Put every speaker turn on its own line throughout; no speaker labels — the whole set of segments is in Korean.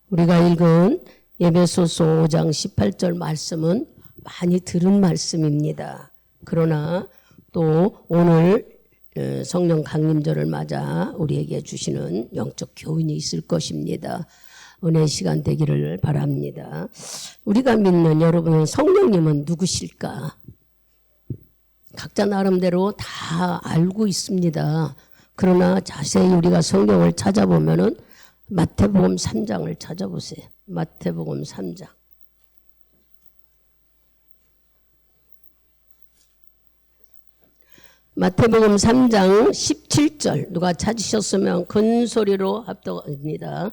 우리가 읽은 에베소서 5장 18절 말씀은 많이 들은 말씀입니다. 그러나 또 오늘 성령 강림절을 맞아 우리에게 주시는 영적 교훈이 있을 것입니다. 은혜 시간 되기를 바랍니다. 우리가 믿는 여러분 성령님은 누구실까? 각자 나름대로 다 알고 있습니다. 그러나 자세히 우리가 성경을 찾아보면은 마태복음 3장을 찾아보세요. 마태복음 3장. 마태복음 3장 17절 누가 찾으셨으면 큰 소리로 합독합니다.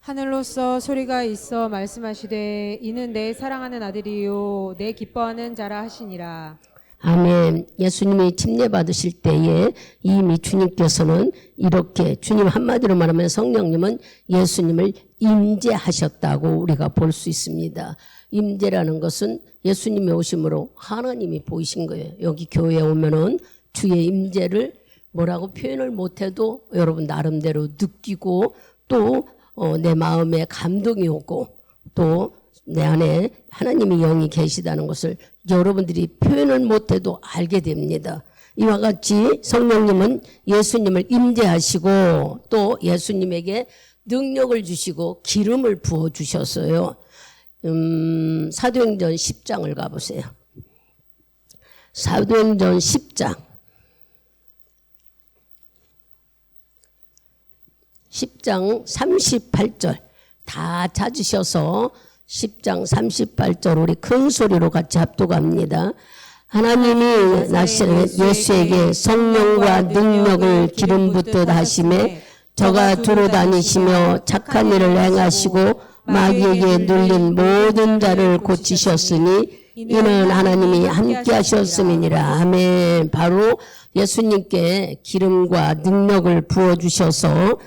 하늘로서 소리가 있어 말씀하시되 이는 내 사랑하는 아들이요 내 기뻐하는 자라 하시니라.
아멘. 예수님이 침례 받으실 때에 이미 주님께서는 이렇게 주님 한마디로 말하면 성령님은 예수님을 임재하셨다고 우리가 볼 수 있습니다. 임재라는 것은 예수님이 오심으로 하나님이 보이신 거예요. 여기 교회에 오면은 주의 임재를 뭐라고 표현을 못해도 여러분 나름대로 느끼고 또 내 마음에 감동이 오고 또 내 안에 하나님의 영이 계시다는 것을 여러분들이 표현을 못해도 알게 됩니다. 이와 같이 성령님은 예수님을 임재하시고 또 예수님에게 능력을 주시고 기름을 부어주셨어요. 사도행전 10장을 가보세요. 사도행전 10장 10장 38절 다 찾으셔서 10장 38절 우리 큰 소리로 같이 합독합니다. 하나님이 나시는 예수에게 성령과 능력을 기름 붓듯 하심에 저가 두루 다니시며 착한 일을 행하시고 마귀에게 눌린 모든 자를 고치셨으니 이는 하나님이 함께 하셨음이니라. 아멘. 바로 예수님께 기름과 능력을 부어주셔서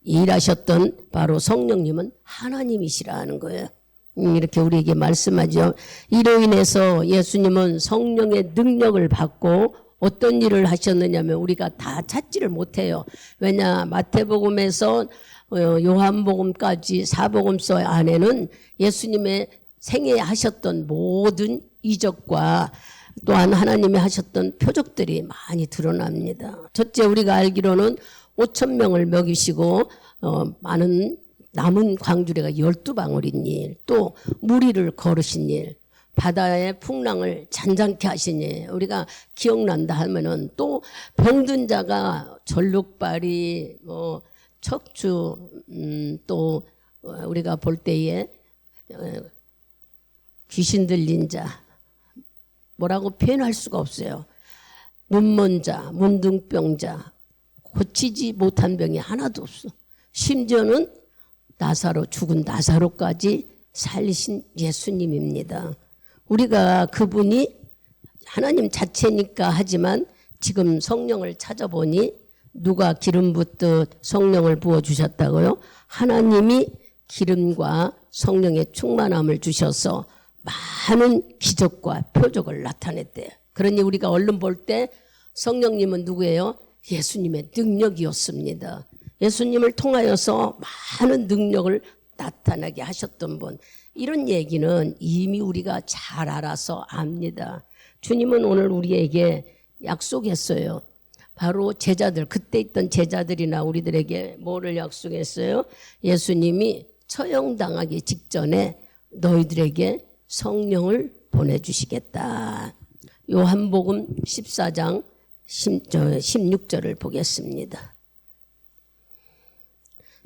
일하셨던 바로 성령님은 하나님이시라는 거예요. 이렇게 우리에게 말씀하죠. 이로 인해서 예수님은 성령의 능력을 받고 어떤 일을 하셨느냐면 우리가 다 찾지를 못해요. 왜냐 마태복음에서 요한복음까지 사복음서 안에는 예수님의 생애 하셨던 모든 이적과 또한 하나님이 하셨던 표적들이 많이 드러납니다. 첫째 우리가 알기로는 5,000명을 먹이시고 많은 남은 광주리가 12방울인 일, 또 무리를 걸으신 일, 바다의 풍랑을 잔잔케 하신 일, 우리가 기억난다 하면은 또 병든 자가 전룩발이, 척추, 또 우리가 볼 때에 귀신 들린 자, 뭐라고 표현할 수가 없어요. 눈먼 자, 문둥병자, 고치지 못한 병이 하나도 없어. 심지어는 나사로 죽은 나사로까지 살리신 예수님입니다. 우리가 그분이 하나님 자체니까 하지만 지금 성령을 찾아보니 누가 기름 붓듯 성령을 부어주셨다고요? 하나님이 기름과 성령의 충만함을 주셔서 많은 기적과 표적을 나타냈대요. 그러니 우리가 얼른 볼 때 성령님은 누구예요? 예수님의 능력이었습니다. 예수님을 통하여서 많은 능력을 나타나게 하셨던 분. 이런 얘기는 이미 우리가 잘 알아서 압니다. 주님은 오늘 우리에게 약속했어요. 바로 제자들, 그때 있던 제자들이나 우리들에게 뭐를 약속했어요? 예수님이 처형당하기 직전에 너희들에게 성령을 보내주시겠다. 요한복음 14장 16절을 보겠습니다.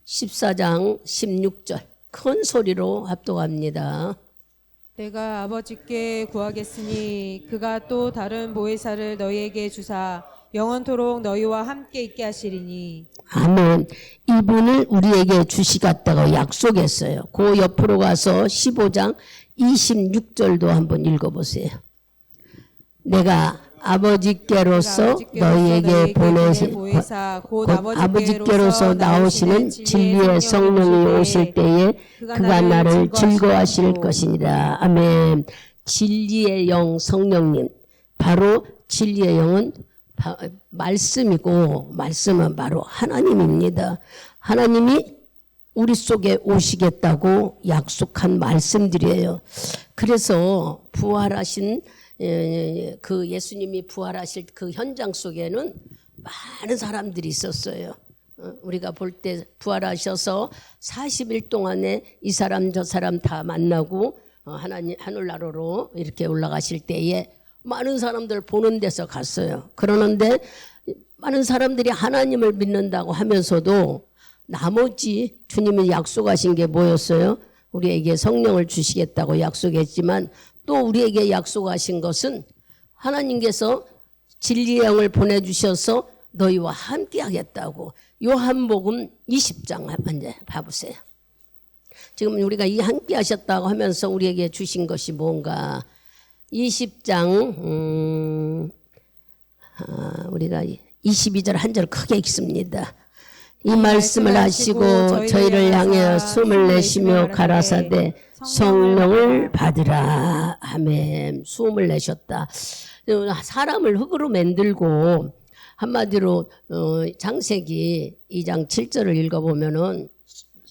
14장 16절 큰 소리로 합독합니다.
내가 아버지께 구하겠으니 그가 또 다른 보혜사를 너희에게 주사 영원토록 너희와 함께 있게 하시리니.
아멘. 이분을 우리에게 주시겠다고 약속했어요. 그 옆으로 가서 15장 26절도 한번 읽어보세요. 내가 아버지께로서 너희에게 보내신 곧 아버지께로서 나오시는 진리의 성령이 오실 때에 그가 나를 즐거워하실 것이니라. 아멘. 진리의 영 성령님, 바로 진리의 영은 말씀이고 말씀은 바로 하나님입니다. 하나님이 우리 속에 오시겠다고 약속한 말씀들이에요. 그래서 부활하신 그 예수님이 부활하실 그 현장 속에는 많은 사람들이 있었어요. 우리가 볼 때 부활하셔서 40일 동안에 이 사람 저 사람 다 만나고 하나님 하늘나라로 이렇게 올라가실 때에 많은 사람들 보는 데서 갔어요. 그러는데 많은 사람들이 하나님을 믿는다고 하면서도 나머지 주님이 약속하신 게 뭐였어요? 우리에게 성령을 주시겠다고 약속했지만 또 우리에게 약속하신 것은 하나님께서 진리의 영을 보내주셔서 너희와 함께 하겠다고. 요한복음 20장 한번 봐보세요. 지금 우리가 이 함께 하셨다고 하면서 우리에게 주신 것이 뭔가. 20장 우리가 22절 한 절 크게 읽습니다. 이 말씀을 하시고 저희를 향하여 숨을 내쉬며 가라사대 성령을 받으라. 아멘. 숨을 내셨다. 사람을 흙으로 만들고 한마디로 창세기 2장 7절을 읽어보면은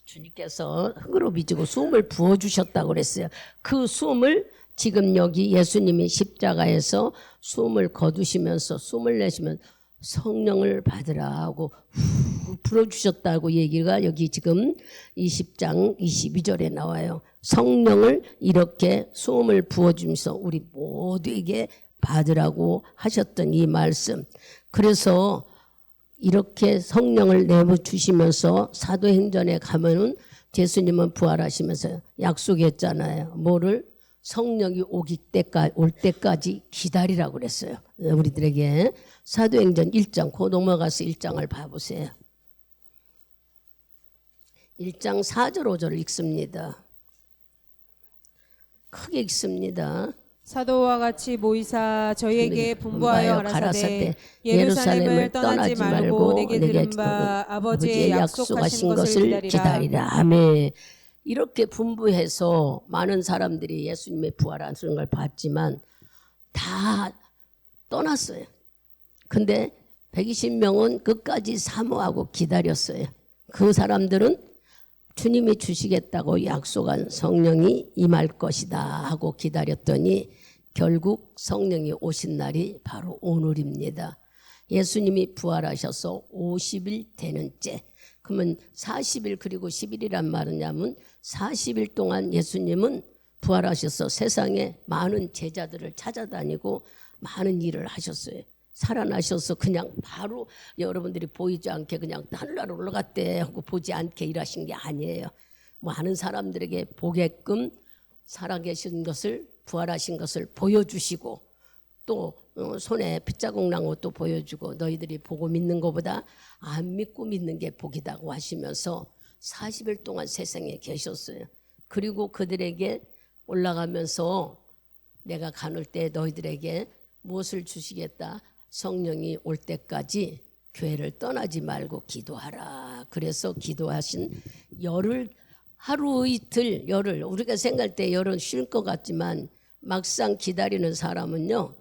주님께서 흙으로 빚고 숨을 부어주셨다고 그랬어요. 그 숨을 지금 여기 예수님이 십자가에서 숨을 거두시면서 숨을 내쉬면서 성령을 받으라 하고 후 불어주셨다고 얘기가 여기 지금 20장 22절에 나와요. 성령을 이렇게 숨을 부어주면서 우리 모두에게 받으라고 하셨던 이 말씀. 그래서 이렇게 성령을 내주시면서 사도행전에 가면은 예수님은 부활하시면서 약속했잖아요. 뭐를? 성령이 올 때까지 기다리라고 그랬어요. 우리들에게. 사도행전 1장, 그 넘어가서 1장을 봐보세요. 1장 4절 5절을 읽습니다. 크게 읽습니다.
사도와 같이 모이사 저희에게 분부하여 가라사대
예루살렘을 떠나지 말고
내게 들은 바 아버지의 약속하신 것을
기다리라. 아멘. 이렇게 분부해서 많은 사람들이 예수님의 부활하시는 걸 봤지만 다 떠났어요. 근데 120명은 끝까지 사모하고 기다렸어요. 그 사람들은 주님이 주시겠다고 약속한 성령이 임할 것이다 하고 기다렸더니 결국 성령이 오신 날이 바로 오늘입니다. 예수님이 부활하셔서 50일 되는 째. 그러면 40일 그리고 10일이란 말이냐면 40일 동안 예수님은 부활하셔서 세상에 많은 제자들을 찾아다니고 많은 일을 하셨어요. 살아나셔서 그냥 바로 여러분들이 보이지 않게 그냥 하늘나라로 올라갔대 하고 보지 않게 일하신 게 아니에요. 많은 사람들에게 보게끔 살아계신 것을 부활하신 것을 보여주시고 또 손에 핏자국 난 것도 보여주고 너희들이 보고 믿는 것보다 안 믿고 믿는 게 복이다고 하시면서 40일 동안 세상에 계셨어요. 그리고 그들에게 올라가면서 내가 가는 때 너희들에게 무엇을 주시겠다? 성령이 올 때까지 교회를 떠나지 말고 기도하라. 그래서 기도하신 열흘, 하루 이틀 열흘, 우리가 생각할 때 열흘 쉴 것 같지만 막상 기다리는 사람은요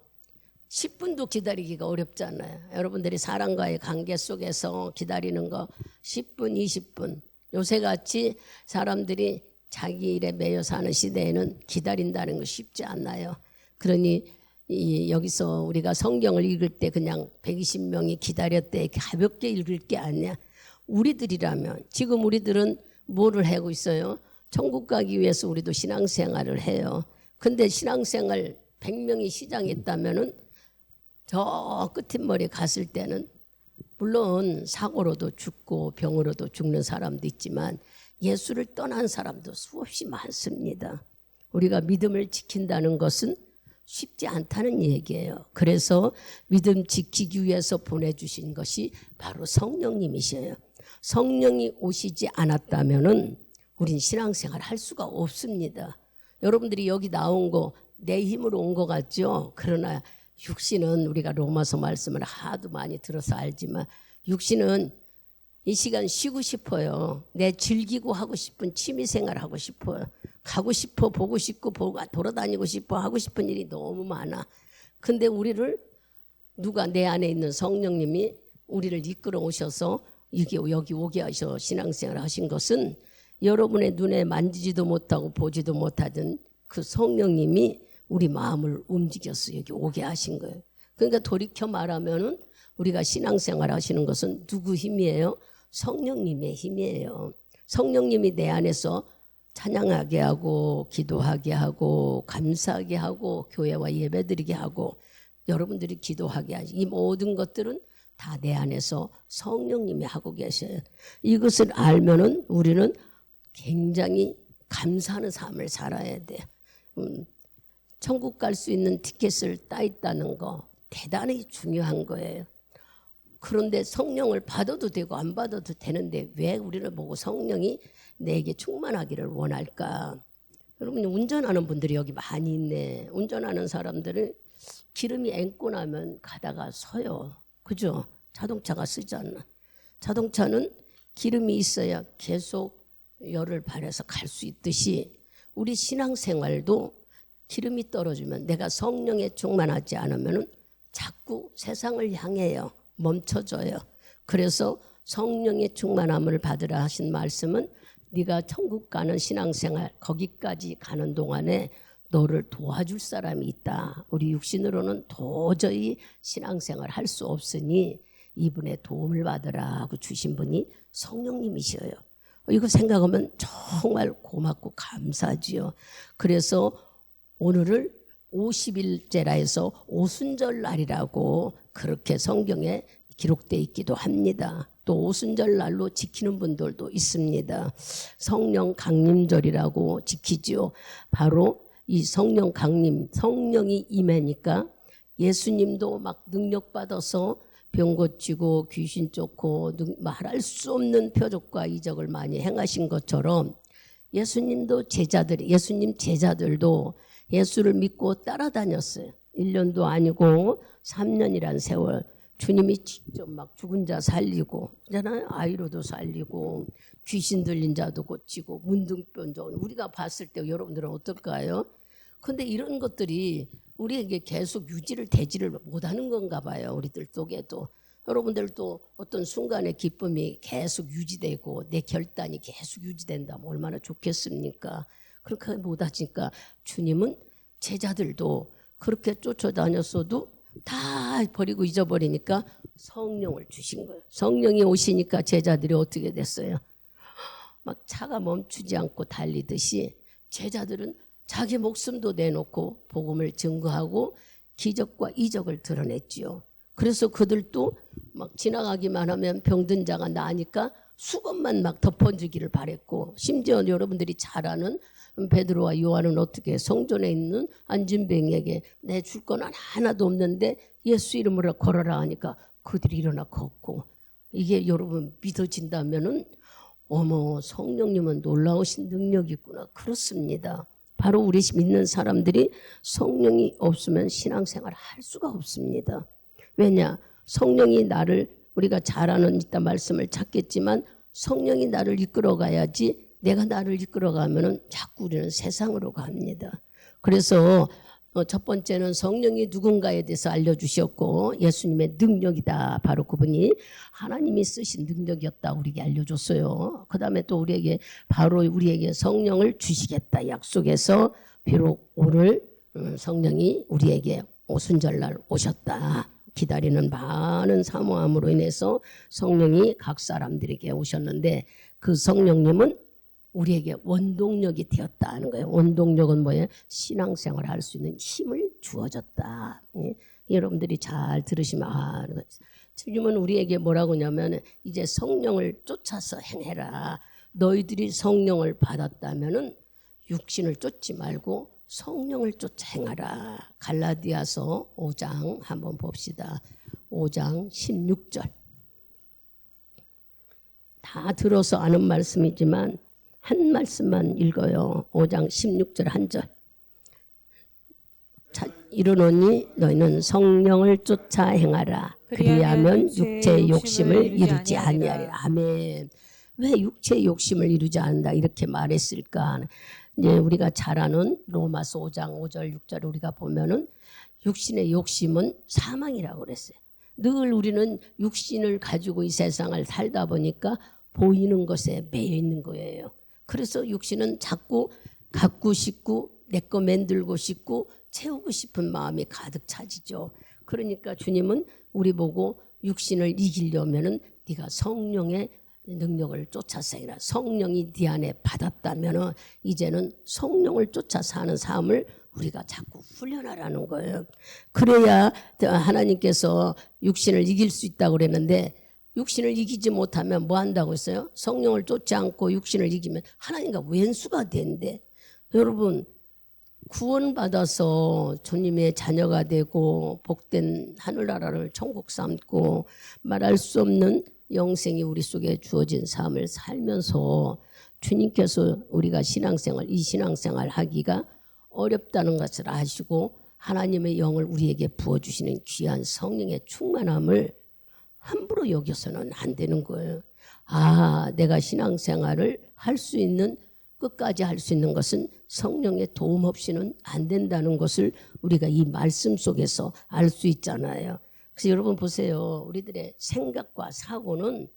10분도 기다리기가 어렵잖아요. 여러분들이 사람과의 관계 속에서 기다리는 거 10분 20분, 요새같이 사람들이 자기 일에 매여 사는 시대에는 기다린다는 거 쉽지 않아요. 그러니 여기서 우리가 성경을 읽을 때 그냥 120명이 기다렸대 가볍게 읽을 게 아니야. 우리들이라면 지금 우리들은 뭐를 하고 있어요? 천국 가기 위해서 우리도 신앙생활을 해요. 근데 신앙생활 100명이 시장에 있다면은 저 끝머리 갔을 때는 물론 사고로도 죽고 병으로도 죽는 사람도 있지만 예수를 떠난 사람도 수없이 많습니다. 우리가 믿음을 지킨다는 것은 쉽지 않다는 얘기예요. 그래서 믿음 지키기 위해서 보내주신 것이 바로 성령님이셔요. 성령이 오시지 않았다면은 우린 신앙생활 할 수가 없습니다. 여러분들이 여기 나온 거 내 힘으로 온 것 같죠? 그러나 육신은 우리가 로마서 말씀을 하도 많이 들어서 알지만 육신은 이 시간 쉬고 싶어요. 내 즐기고 하고 싶은 취미생활 하고 싶어요. 가고 싶어, 보고 싶고, 돌아다니고 싶어 하고 싶은 일이 너무 많아. 근데 우리를 누가 내 안에 있는 성령님이 우리를 이끌어 오셔서 여기 오게 하셔 신앙생활 하신 것은 여러분의 눈에 만지지도 못하고 보지도 못하던 그 성령님이 우리 마음을 움직여서 여기 오게 하신 거예요. 그러니까 돌이켜 말하면은 우리가 신앙생활 하시는 것은 누구 힘이에요? 성령님의 힘이에요. 성령님이 내 안에서 찬양하게 하고 기도하게 하고 감사하게 하고 교회와 예배드리게 하고 여러분들이 기도하게 하지. 이 모든 것들은 다 내 안에서 성령님이 하고 계셔요. 이것을 알면은 우리는 굉장히 감사하는 삶을 살아야 돼요. 천국 갈 수 있는 티켓을 따 있다는 거 대단히 중요한 거예요. 그런데 성령을 받아도 되고 안 받아도 되는데 왜 우리를 보고 성령이 내게 충만하기를 원할까? 여러분 운전하는 분들이 여기 많이 있네. 운전하는 사람들은 기름이 앵고 나면 가다가 서요. 그죠? 자동차가 쓰지 않나. 자동차는 기름이 있어야 계속 열을 발해서 갈 수 있듯이 우리 신앙생활도 기름이 떨어지면 내가 성령에 충만하지 않으면 자꾸 세상을 향해요. 멈춰져요. 그래서 성령의 충만함을 받으라 하신 말씀은 네가 천국 가는 신앙생활 거기까지 가는 동안에 너를 도와줄 사람이 있다. 우리 육신으로는 도저히 신앙생활 할 수 없으니 이분의 도움을 받으라 하고 주신 분이 성령님이셔요. 이거 생각하면 정말 고맙고 감사하지요. 그래서 오늘을 50일째라 해서 오순절 날이라고 그렇게 성경에 기록되어 있기도 합니다. 또 오순절 날로 지키는 분들도 있습니다. 성령 강림절이라고 지키지요. 바로 이 성령 강림, 성령이 임하니까 예수님도 막 능력 받아서 병 고치고 귀신 쫓고 말할 수 없는 표적과 이적을 많이 행하신 것처럼 예수님도 예수님 제자들도 예수를 믿고 따라다녔어요. 1년도 아니고 3년이란 세월 주님이 직접 막 죽은 자 살리고 그잖아요. 아이로도 살리고 귀신 들린 자도 고치고 문둥병도 우리가 봤을 때 여러분들은 어떨까요? 근데 이런 것들이 우리에게 계속 유지를 되지를 못하는 건가 봐요. 우리들 속에도. 여러분들도 어떤 순간의 기쁨이 계속 유지되고 내 결단이 계속 유지된다면 얼마나 좋겠습니까? 그렇게 못하니까 주님은 제자들도 그렇게 쫓아다녔어도 다 버리고 잊어버리니까 성령을 주신 거예요. 성령이 오시니까 제자들이 어떻게 됐어요? 막 차가 멈추지 않고 달리듯이 제자들은 자기 목숨도 내놓고 복음을 증거하고 기적과 이적을 드러냈지요. 그래서 그들도 막 지나가기만 하면 병든 자가 나으니까 수건만 막 덮어주기를 바랬고 심지어 여러분들이 잘 아는 베드로와 요한은 어떻게 성전에 있는 안진뱅에게 내 줄 건 하나도 없는데 예수 이름으로 걸어라 하니까 그들이 일어나 걷고 이게 여러분 믿어진다면은 어머 성령님은 놀라우신 능력이 있구나. 그렇습니다. 바로 우리 믿는 사람들이 성령이 없으면 신앙생활을 할 수가 없습니다. 왜냐? 성령이 나를 우리가 잘 아는 이따 말씀을 찾겠지만 성령이 나를 이끌어 가야지 내가 나를 이끌어 가면은 자꾸 우리는 세상으로 갑니다. 그래서 첫 번째는 성령이 누군가에 대해서 알려주셨고 예수님의 능력이다. 바로 그분이 하나님이 쓰신 능력이었다. 우리에게 알려줬어요. 그 다음에 또 바로 우리에게 성령을 주시겠다. 약속해서 비록 오늘 성령이 우리에게 오순절날 오셨다. 기다리는 많은 사모함으로 인해서 성령이 각 사람들에게 오셨는데 그 성령님은 우리에게 원동력이 되었다는 거예요. 원동력은 뭐예요? 신앙생활을 할 수 있는 힘을 주어졌다. 예? 여러분들이 잘 들으시면 아는 거예요. 주님은 우리에게 뭐라고 하냐면 이제 성령을 쫓아서 행해라. 너희들이 성령을 받았다면은 육신을 쫓지 말고 성령을 쫓아 행하라. 갈라디아서 5장 한번 봅시다. 5장 16절. 다 들어서 아는 말씀이지만 한 말씀만 읽어요. 5장 16절 한 절. 이르노니 너희는 성령을 쫓아 행하라. 그리하면 육체의 욕심을 이루지 아니하리라. 아멘. 왜 육체의 욕심을 이루지 않는다 이렇게 말했을까? 이제 우리가 잘 아는 로마서 5장 5절 6절 우리가 보면은 육신의 욕심은 사망이라고 그랬어요. 늘 우리는 육신을 가지고 이 세상을 살다 보니까 보이는 것에 매여 있는 거예요. 그래서 육신은 자꾸 갖고 싶고 내 거 만들고 싶고 채우고 싶은 마음이 가득 차지죠. 그러니까 주님은 우리 보고 육신을 이기려면은 네가 성령의 능력을 쫓아서 해라. 성령이 네 안에 받았다면은 이제는 성령을 쫓아 사는 삶을 우리가 자꾸 훈련하라는 거예요. 그래야 하나님께서 육신을 이길 수 있다고 그랬는데 육신을 이기지 못하면 뭐 한다고 했어요? 성령을 쫓지 않고 육신을 이기면 하나님과 왼수가 된대. 여러분 구원받아서 주님의 자녀가 되고 복된 하늘나라를 천국 삼고 말할 수 없는 영생이 우리 속에 주어진 삶을 살면서 주님께서 우리가 이 신앙생활 하기가 어렵다는 것을 아시고 하나님의 영을 우리에게 부어주시는 귀한 성령의 충만함을 함부로 여겨서는 안 되는 거예요. 아, 내가 신앙생활을 할 수 있는 끝까지 할 수 있는 것은 성령의 도움 없이는 안 된다는 것을 우리가 이 말씀 속에서 알 수 있잖아요. 그래서 여러분 보세요. 우리들의 생각과 사고는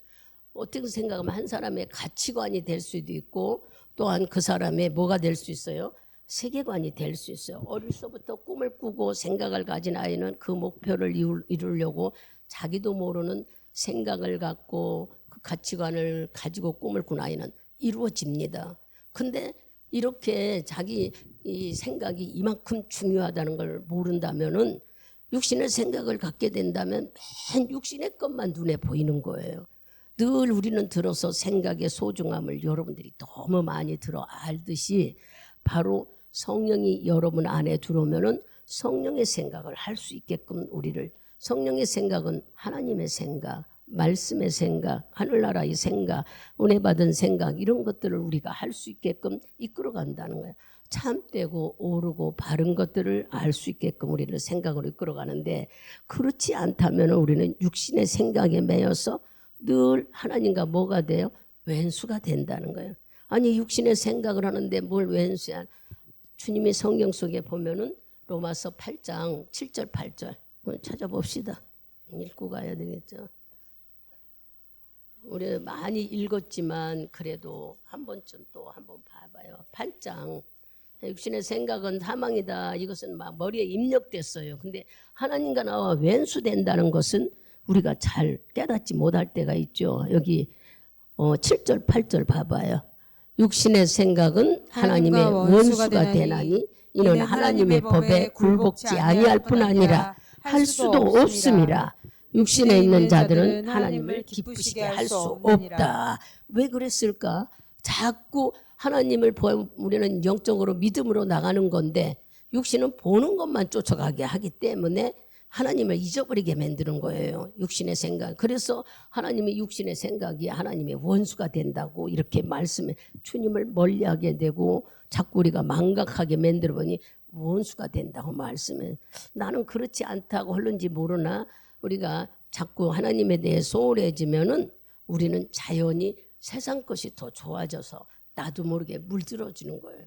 어떻게 생각하면 한 사람의 가치관이 될 수도 있고 또한 그 사람의 뭐가 될 수 있어요? 세계관이 될 수 있어요. 어릴 적부터 꿈을 꾸고 생각을 가진 아이는 그 목표를 이루려고 자기도 모르는 생각을 갖고 그 가치관을 가지고 꿈을 꾼 아이는 이루어집니다. 근데 이렇게 자기 이 생각이 이만큼 중요하다는 걸 모른다면은 육신의 생각을 갖게 된다면 맨 육신의 것만 눈에 보이는 거예요. 늘 우리는 들어서 생각의 소중함을 여러분들이 너무 많이 들어 알듯이 바로 성령이 여러분 안에 들어오면은 성령의 생각을 할 수 있게끔 우리를 성령의 생각은 하나님의 생각, 말씀의 생각, 하늘나라의 생각, 은혜 받은 생각 이런 것들을 우리가 할 수 있게끔 이끌어 간다는 거예요. 참되고 옳고 바른 것들을 알 수 있게끔 우리를 생각으로 이끌어 가는데 그렇지 않다면 우리는 육신의 생각에 매여서 늘 하나님과 뭐가 돼요? 왼수가 된다는 거예요. 아니 육신의 생각을 하는데 뭘 왼수야? 주님의 성경 속에 보면은 로마서 8장 7절 8절 찾아봅시다. 읽고 가야 되겠죠. 우리 많이 읽었지만 그래도 한 번쯤 또 한번 봐봐요. 8장 육신의 생각은 사망이다. 이것은 막 머리에 입력됐어요. 근데 하나님과 나와 왼수된다는 것은 우리가 잘 깨닫지 못할 때가 있죠. 여기 7절 8절 봐봐요. 육신의 생각은 하나님의 원수가 되나니 이는 하나님의 법에 굴복지 아니할 뿐 아니라 할 수도 없음이라. 육신에 있는 자들은 하나님을 기쁘시게 할 수 없다. 왜 그랬을까? 자꾸 하나님을 우리는 영적으로 믿음으로 나가는 건데 육신은 보는 것만 쫓아가게 하기 때문에 하나님을 잊어버리게 만드는 거예요. 육신의 생각. 그래서 하나님의 육신의 생각이 하나님의 원수가 된다고 이렇게 말씀해 주님을 멀리하게 되고 자꾸 우리가 망각하게 만들어 보니 원수가 된다고 말씀해. 나는 그렇지 않다고 하는지 모르나 우리가 자꾸 하나님에 대해 소홀해지면은 우리는 자연히 세상 것이 더 좋아져서 나도 모르게 물들어지는 거예요.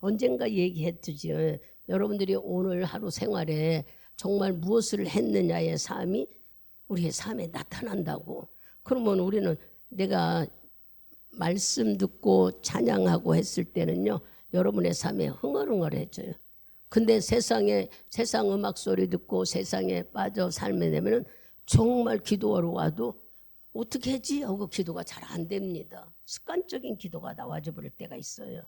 언젠가 얘기했듯이 여러분들이 오늘 하루 생활에 정말 무엇을 했느냐의 삶이 우리의 삶에 나타난다고. 그러면 우리는 내가 말씀 듣고 찬양하고 했을 때는요 여러분의 삶에 흥얼흥얼해져요. 근데 세상 음악 소리 듣고 세상에 빠져 살게 되면은 정말 기도하러 와도 어떻게 하지 하고 기도가 잘 안 됩니다. 습관적인 기도가 나와져 버릴 때가 있어요.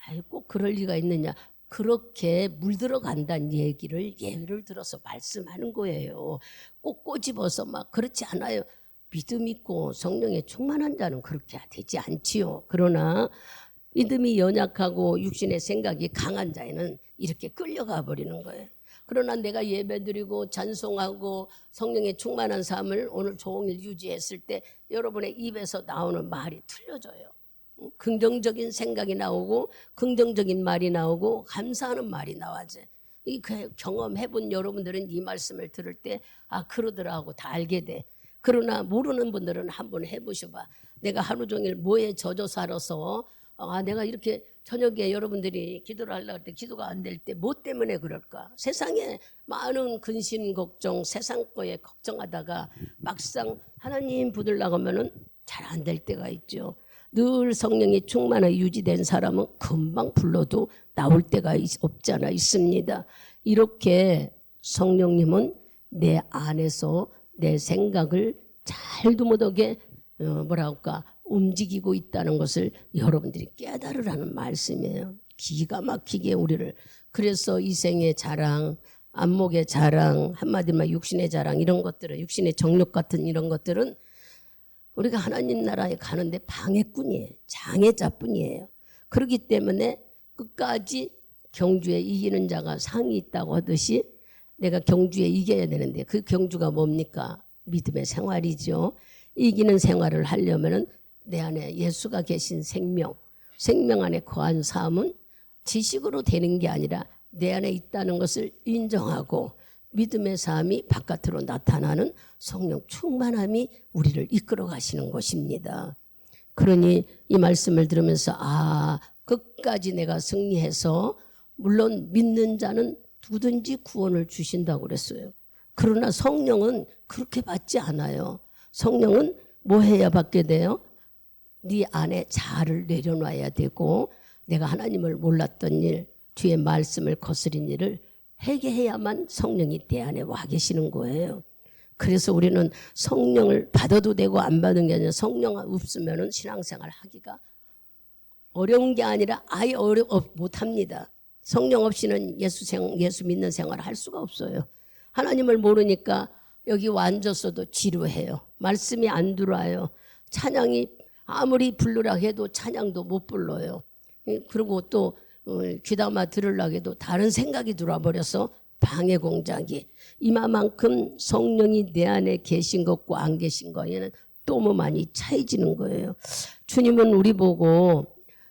아이 꼭 그럴 리가 있느냐. 그렇게 물들어 간다는 얘기를 예를 들어서 말씀하는 거예요. 꼭 꼬집어서 막 그렇지 않아요. 믿음 있고 성령에 충만한 자는 그렇게 되지 않지요. 그러나 믿음이 연약하고 육신의 생각이 강한 자에는 이렇게 끌려가 버리는 거예요. 그러나 내가 예배드리고 찬송하고 성령에 충만한 삶을 오늘 종일 유지했을 때 여러분의 입에서 나오는 말이 틀려져요. 긍정적인 생각이 나오고 긍정적인 말이 나오고 감사하는 말이 나와져. 이 경험해본 여러분들은 이 말씀을 들을 때 아 그러더라 하고 다 알게 돼. 그러나 모르는 분들은 한번 해보셔봐. 내가 하루 종일 뭐에 젖어 살아서 내가 이렇게 저녁에 여러분들이 기도를 하려고 할 때 기도가 안 될 때 뭐 때문에 그럴까? 세상에 많은 근심 걱정 세상 거에 걱정하다가 막상 하나님 붙들려고 하면은 잘 안 될 때가 있죠. 늘 성령이 충만하게 유지된 사람은 금방 불러도 나올 때가 없잖아 있습니다. 이렇게 성령님은 내 안에서 내 생각을 잘도 못하게 뭐랄까 움직이고 있다는 것을 여러분들이 깨달으라는 말씀이에요. 기가 막히게 우리를. 그래서 이생의 자랑, 안목의 자랑, 한마디만 육신의 자랑 이런 것들은, 육신의 정욕 같은 이런 것들은 우리가 하나님 나라에 가는데 방해꾼이에요. 장애자뿐이에요. 그렇기 때문에 끝까지 경주에 이기는 자가 상이 있다고 하듯이 내가 경주에 이겨야 되는데 그 경주가 뭡니까? 믿음의 생활이죠. 이기는 생활을 하려면은 내 안에 예수가 계신 생명, 생명 안에 거한 삶은 지식으로 되는 게 아니라 내 안에 있다는 것을 인정하고 믿음의 삶이 바깥으로 나타나는 성령 충만함이 우리를 이끌어 가시는 것입니다. 그러니 이 말씀을 들으면서 끝까지 내가 승리해서 물론 믿는 자는 누구든지 구원을 주신다고 그랬어요. 그러나 성령은 그렇게 받지 않아요. 성령은 뭐 해야 받게 돼요? 네 안에 자아를 내려놔야 되고 내가 하나님을 몰랐던 일, 주의 말씀을 거스린 일을 회개해야만 성령이 내 안에 와 계시는 거예요. 그래서 우리는 성령을 받아도 되고 안 받은 게 아니라 성령 없으면 신앙생활 하기가 어려운 게 아니라 아예 못합니다. 성령 없이는 예수 믿는 생활을 할 수가 없어요. 하나님을 모르니까 여기 앉았어도 지루해요. 말씀이 안 들어와요. 찬양이 아무리 부르라 해도 찬양도 못 불러요. 그리고 또 귀담아 들으려고 해도 다른 생각이 들어와 버려서 방해 공작이. 이만큼 성령이 내 안에 계신 것과 안 계신 거에는 너무 많이 차이지는 거예요. 주님은 우리 보고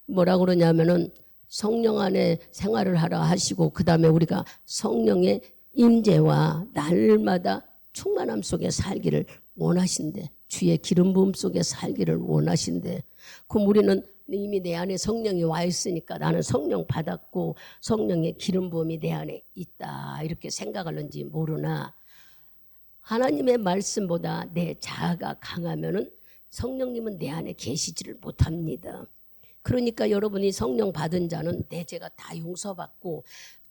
뭐라 그러냐면은 성령 안에 생활을 하라 하시고 그 다음에 우리가 성령의 임재와 날마다 충만함 속에 살기를 원하신대. 주의 기름 부음 속에 살기를 원하신대. 그럼 우리는 이미 내 안에 성령이 와 있으니까 나는 성령 받았고 성령의 기름 부음이 내 안에 있다 이렇게 생각하는지 모르나 하나님의 말씀보다 내 자아가 강하면은 성령님은 내 안에 계시지를 못합니다. 그러니까 여러분이 성령 받은 자는 내 죄가 다 용서받고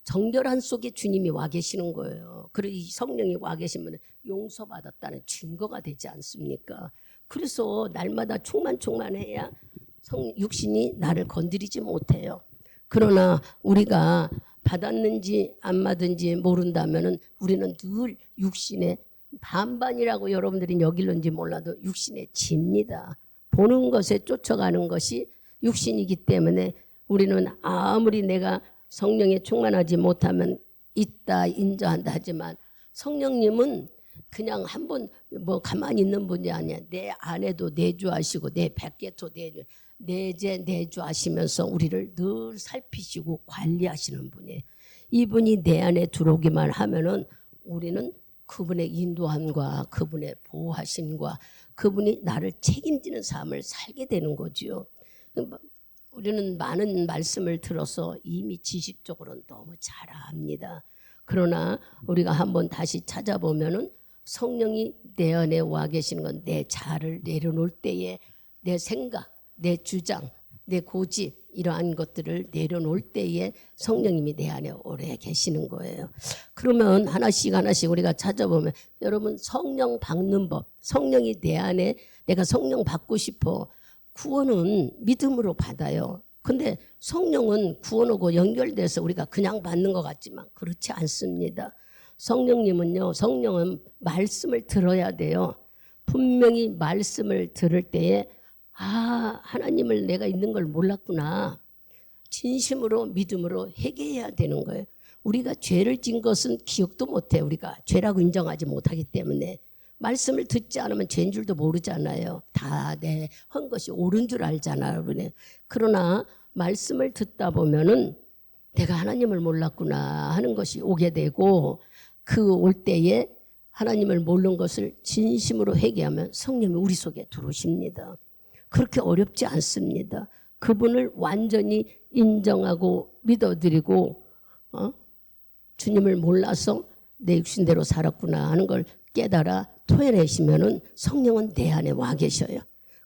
정결한 속에 주님이 와 계시는 거예요. 그리고 이 성령이 와 계시면 용서받았다는 증거가 되지 않습니까? 그래서 날마다 충만해야 육신이 나를 건드리지 못해요. 그러나 우리가 받았는지 안 받은지 모른다면 우리는 늘 육신의 반반이라고 여러분들이 여길는지 몰라도 육신의 집니다. 보는 것에 쫓아가는 것이 육신이기 때문에 우리는 아무리 내가 성령에 충만하지 못하면 있다 인정한다 하지만 성령님은 그냥 한번 뭐 가만히 있는 분이 아니야. 내 안에도 내주하시고 내 밖에도 내주하시면서 우리를 늘 살피시고 관리하시는 분이에요. 이분이 내 안에 들어오기만 하면은 우리는 그분의 인도함과 그분의 보호하심과 그분이 나를 책임지는 삶을 살게 되는 거지요. 우리는 많은 말씀을 들어서 이미 지식적으로는 너무 잘 압니다. 그러나 우리가 한번 다시 찾아보면은 성령이 내 안에 와 계시는 건 내 자아를 내려놓을 때에 내 생각, 내 주장, 내 고집 이러한 것들을 내려놓을 때에 성령님이 내 안에 오래 계시는 거예요. 그러면 하나씩 우리가 찾아보면 여러분 성령 받는 법, 성령이 내 안에 내가 성령 받고 싶어. 구원은 믿음으로 받아요. 근데 성령은 구원하고 연결돼서 우리가 그냥 받는 것 같지만 그렇지 않습니다. 성령은 말씀을 들어야 돼요. 분명히 말씀을 들을 때에 하나님을 내가 있는 걸 몰랐구나. 진심으로 믿음으로 회개해야 되는 거예요. 우리가 죄를 진 것은 기억도 못해요. 우리가 죄라고 인정하지 못하기 때문에. 말씀을 듣지 않으면 죄인 줄도 모르잖아요. 다 내 한 것이 옳은 줄 알잖아요. 그러나 말씀을 듣다 보면은 내가 하나님을 몰랐구나 하는 것이 오게 되고 그 올 때에 하나님을 모르는 것을 진심으로 회개하면 성령이 우리 속에 들어오십니다. 그렇게 어렵지 않습니다. 그분을 완전히 인정하고 믿어드리고 주님을 몰라서 내 육신대로 살았구나 하는 걸 깨달아 토해내시면은 성령은 내 안에 와 계셔요.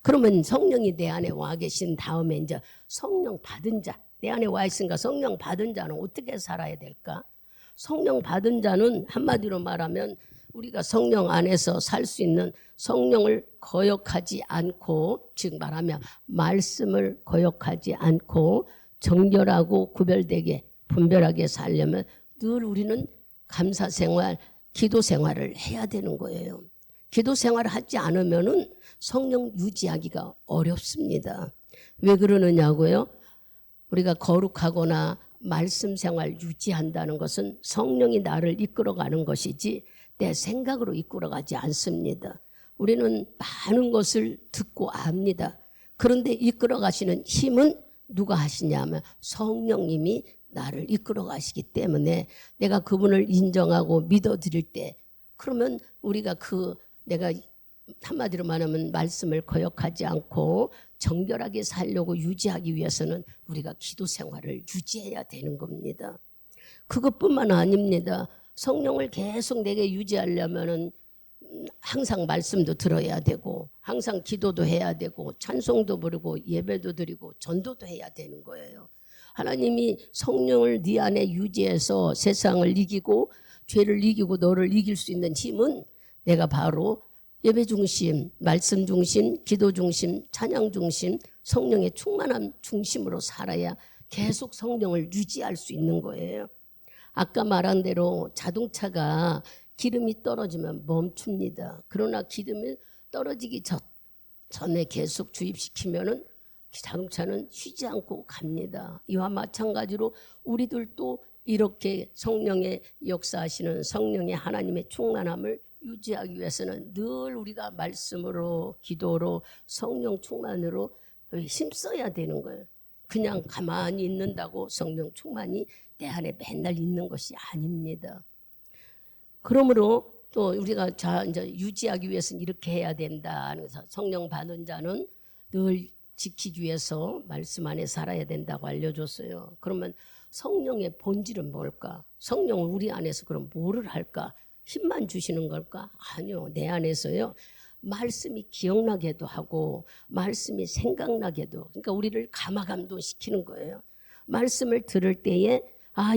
그러면 성령이 내 안에 와 계신 다음에 이제 성령 받은 자, 내 안에 와 있으니까 성령 받은 자는 어떻게 살아야 될까? 성령 받은 자는 한마디로 말하면 우리가 성령 안에서 살 수 있는 성령을 거역하지 않고, 즉 말하면 말씀을 거역하지 않고 정결하고 구별되게 분별하게 살려면 늘 우리는 감사 생활, 기도 생활을 해야 되는 거예요. 기도 생활을 하지 않으면은 성령 유지하기가 어렵습니다. 왜 그러느냐고요? 우리가 거룩하거나 말씀 생활 유지한다는 것은 성령이 나를 이끌어가는 것이지 내 생각으로 이끌어가지 않습니다. 우리는 많은 것을 듣고 압니다. 그런데 이끌어가시는 힘은 누가 하시냐면 성령님이 나를 이끌어가시기 때문에 내가 그분을 인정하고 믿어드릴 때, 그러면 우리가 내가 한마디로 말하면 말씀을 거역하지 않고 정결하게 살려고 유지하기 위해서는 우리가 기도 생활을 유지해야 되는 겁니다. 그것뿐만 아닙니다. 성령을 계속 내게 유지하려면은 항상 말씀도 들어야 되고 항상 기도도 해야 되고 찬송도 부르고 예배도 드리고 전도도 해야 되는 거예요. 하나님이 성령을 네 안에 유지해서 세상을 이기고 죄를 이기고 너를 이길 수 있는 힘은 내가 바로 예배 중심, 말씀 중심, 기도 중심, 찬양 중심, 성령의 충만함 중심으로 살아야 계속 성령을 유지할 수 있는 거예요. 아까 말한 대로 자동차가 기름이 떨어지면 멈춥니다. 그러나 기름이 떨어지기 전에 계속 주입시키면은 자동차는 쉬지 않고 갑니다. 이와 마찬가지로 우리들도 이렇게 성령의 역사하시는 성령의 하나님의 충만함을 유지하기 위해서는 늘 우리가 말씀으로 기도로 성령 충만으로 힘써야 되는 거예요. 그냥 가만히 있는다고 성령 충만이 내 안에 맨날 있는 것이 아닙니다. 그러므로 또 우리가 이제 유지하기 위해서는 이렇게 해야 된다. 그래서 성령 받은 자는 늘 지키기 위해서 말씀 안에 살아야 된다고 알려줬어요. 그러면 성령의 본질은 뭘까? 성령은 우리 안에서 그럼 뭐를 할까? 힘만 주시는 걸까? 아니요. 내 안에서요. 말씀이 기억나게도 하고 말씀이 생각나게도, 그러니까 우리를 감화감동시키는 거예요. 말씀을 들을 때에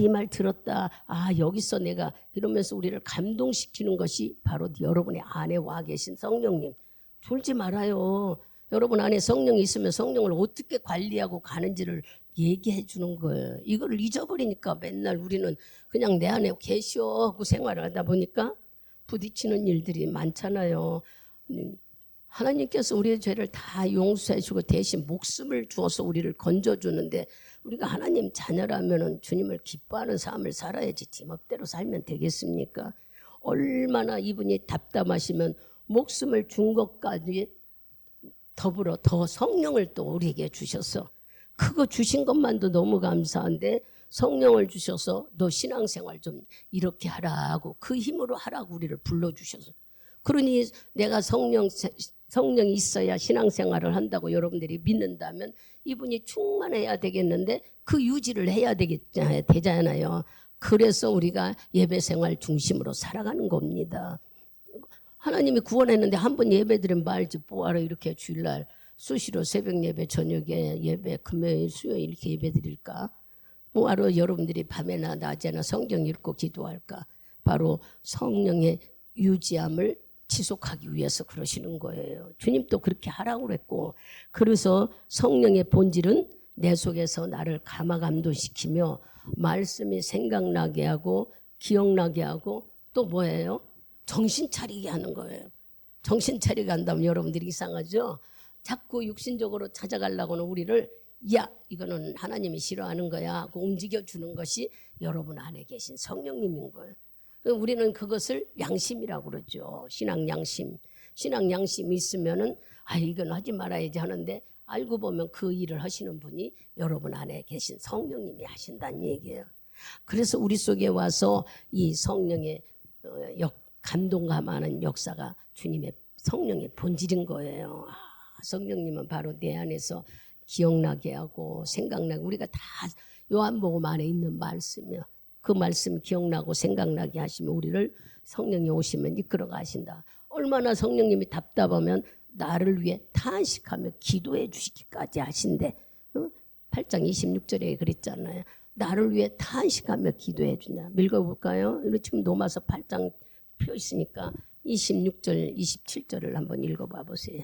이 말 들었다. 여기서 내가 이러면서 우리를 감동시키는 것이 바로 여러분의 안에 와 계신 성령님. 졸지 말아요. 여러분 안에 성령이 있으면 성령을 어떻게 관리하고 가는지를 얘기해 주는 거예요. 이거를 잊어버리니까 맨날 우리는 그냥 내 안에 계셔 하고 생활을 하다 보니까 부딪히는 일들이 많잖아요. 하나님께서 우리의 죄를 다 용서해 주고 대신 목숨을 주어서 우리를 건져주는데 우리가 하나님 자녀라면 주님을 기뻐하는 삶을 살아야지 제멋대로 살면 되겠습니까? 얼마나 이분이 답답하시면 목숨을 준 것까지 더불어 더 성령을 또 우리에게 주셔서, 그거 주신 것만도 너무 감사한데 성령을 주셔서 너 신앙생활 좀 이렇게 하라고 그 힘으로 하라고 우리를 불러주셔서, 그러니 내가 성령이 있어야 신앙생활을 한다고 여러분들이 믿는다면 이분이 충만해야 되겠는데 그 유지를 해야 되잖아요. 그래서 우리가 예배생활 중심으로 살아가는 겁니다. 하나님이 구원했는데 한 번 예배드리면 말지 뭐하러 이렇게 주일날 수시로 새벽 예배, 저녁에 예배, 금요일, 수요일 이렇게 예배 드릴까? 뭐하러 여러분들이 밤에나 낮에나 성경 읽고 기도할까? 바로 성령의 유지함을 지속하기 위해서 그러시는 거예요. 주님도 그렇게 하라고 그랬고, 그래서 성령의 본질은 내 속에서 나를 감화감동시키며 말씀이 생각나게 하고 기억나게 하고 또 뭐예요? 정신 차리게 하는 거예요. 정신 차리게 한다면 여러분들이 이상하죠? 자꾸 육신적으로 찾아가려고는 우리를 이거는 하나님이 싫어하는 거야 하고 움직여주는 것이 여러분 안에 계신 성령님인 거예요. 우리는 그것을 양심이라고 그러죠. 신앙 양심. 신앙 양심이 있으면은 이건 하지 말아야지 하는데 알고 보면 그 일을 하시는 분이 여러분 안에 계신 성령님이 하신다는 얘기예요. 그래서 우리 속에 와서 이 성령의 감동감하는 역사가 주님의 성령의 본질인 거예요. 성령님은 바로 내 안에서 기억나게 하고 생각나게, 우리가 다 요한복음 안에 있는 말씀이요. 그 말씀 기억나고 생각나게 하시면 우리를 성령이 오시면 이끌어 가신다. 얼마나 성령님이 답답하면 나를 위해 탄식하며 기도해 주시기까지 하신대. 8장 26절에 그랬잖아요. 나를 위해 탄식하며 기도해 준다. 읽어볼까요? 지금 로마서 8장 표 있으니까 26절, 27절을 한번 읽어봐 보세요.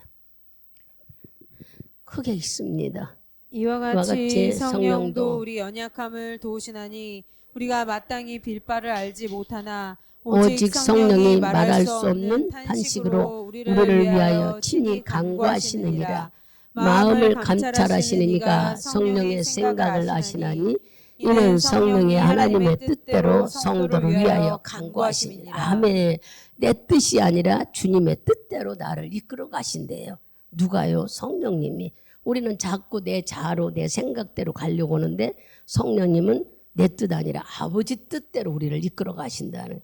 크게 읽습니다.
이와
같이
같이
성령도
성령도 우리 연약함을 도우시나니 우리가 마땅히 빌 바를 알지 못하나
오직 성령이 말할 수 없는 탄식으로 우리를 위하여 친히 간구하시느니라. 마음을 감찰하시는 이가 성령의 생각을 아시나니 이는 성령이 하나님의 뜻대로 성도를 위하여 간구하시니라. 아멘. 내 뜻이 아니라 주님의 뜻대로 나를 이끌어 가신대요. 누가요? 성령님이. 우리는 자꾸 내 자아로 내 생각대로 가려고 하는데 성령님은 내 뜻 아니라 아버지 뜻대로 우리를 이끌어 가신다는.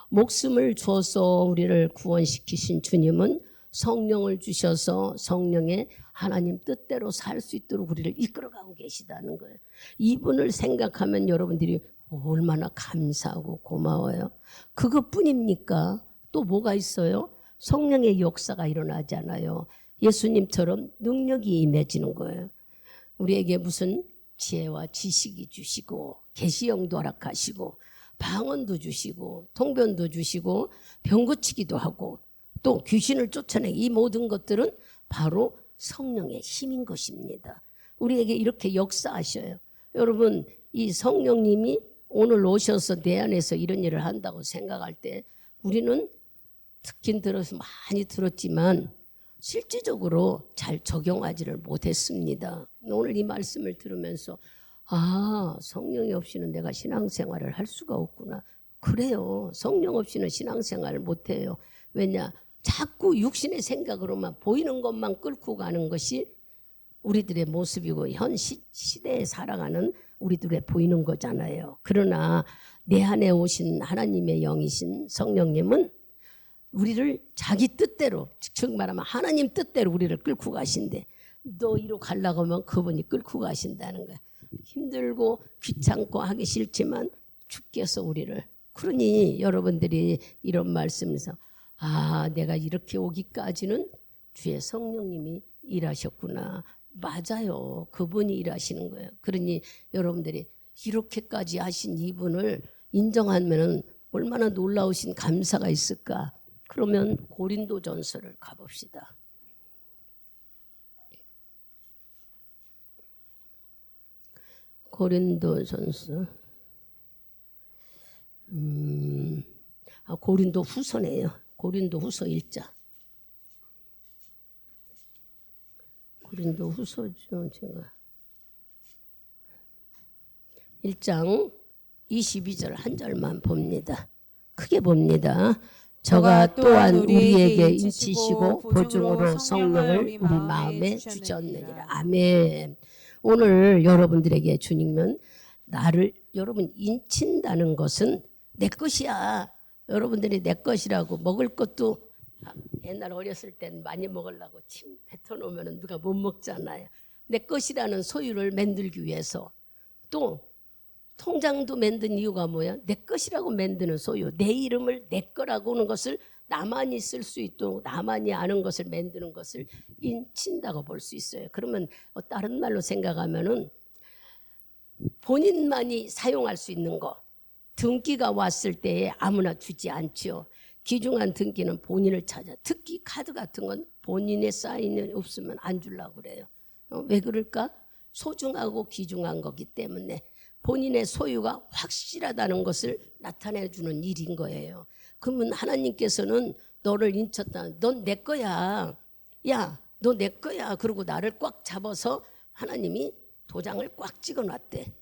목숨을 줘서 우리를 구원시키신 주님은 성령을 주셔서 성령의 하나님 뜻대로 살 수 있도록 우리를 이끌어가고 계시다는 거예요. 이분을 생각하면 여러분들이 얼마나 감사하고 고마워요. 그것뿐입니까? 또 뭐가 있어요? 성령의 역사가 일어나잖아요. 예수님처럼 능력이 임해지는 거예요. 우리에게 무슨 지혜와 지식이 주시고 계시형도 허락하시고 방언도 주시고 통변도 주시고 병 고치기도 하고 또 귀신을 쫓아내기, 이 모든 것들은 바로 성령의 힘인 것입니다. 우리에게 이렇게 역사하셔요. 여러분, 이 성령님이 오늘 오셔서 내 안에서 이런 일을 한다고 생각할 때 우리는 듣긴 들어서 많이 들었지만 실질적으로 잘 적용하지를 못했습니다. 오늘 이 말씀을 들으면서 성령이 없이는 내가 신앙생활을 할 수가 없구나. 그래요. 성령 없이는 신앙생활을 못해요. 왜냐? 자꾸 육신의 생각으로만 보이는 것만 끌고 가는 것이 우리들의 모습이고 현 시대에 살아가는 우리들의 보이는 거잖아요. 그러나 내 안에 오신 하나님의 영이신 성령님은 우리를 자기 뜻대로, 즉 말하면 하나님 뜻대로 우리를 끌고 가신대. 너 이로 가려고 하면 그분이 끌고 가신다는 거야. 힘들고 귀찮고 하기 싫지만 주께서 우리를. 그러니 여러분들이 이런 말씀에서 내가 이렇게 오기까지는 주의 성령님이 일하셨구나. 맞아요. 그분이 일하시는 거예요. 그러니 여러분들이 이렇게까지 하신 이분을 인정하면 얼마나 놀라우신 감사가 있을까. 그러면 고린도전서를 가봅시다. 고린도전서 고린도 후서네요. 고린도 후서 1장. 고린도 후서죠. 제가 1장 22절 한 절만 봅니다. 크게 봅니다. 저가 또한 우리에게 인치시고 보증으로 성령을 우리 마음에 주셨느니라. 아멘. 오늘 여러분들에게 주님은 나를 여러분 인친다는 것은 내 것이야. 여러분들이 내 것이라고 먹을 것도 옛날 어렸을 땐 많이 먹으려고 침 뱉어놓으면 누가 못 먹잖아요. 내 것이라는 소유를 만들기 위해서 또 통장도 만든 이유가 뭐야? 내 것이라고 만드는 소유, 내 이름을 내 거라고 하는 것을 나만이 쓸 수 있도록 나만이 아는 것을 만드는 것을 인친다고 볼 수 있어요. 그러면 다른 말로 생각하면은 본인만이 사용할 수 있는 거, 등기가 왔을 때에 아무나 주지 않죠. 귀중한 등기는 본인을 찾아. 특히 카드 같은 건 본인의 사인이 없으면 안 주려고 그래요. 왜 그럴까? 소중하고 귀중한 거기 때문에 본인의 소유가 확실하다는 것을 나타내주는 일인 거예요. 그러면 하나님께서는 너를 인쳤다. 넌 내 거야. 야, 너 내 거야. 그리고 나를 꽉 잡아서 하나님이 도장을 꽉 찍어놨대.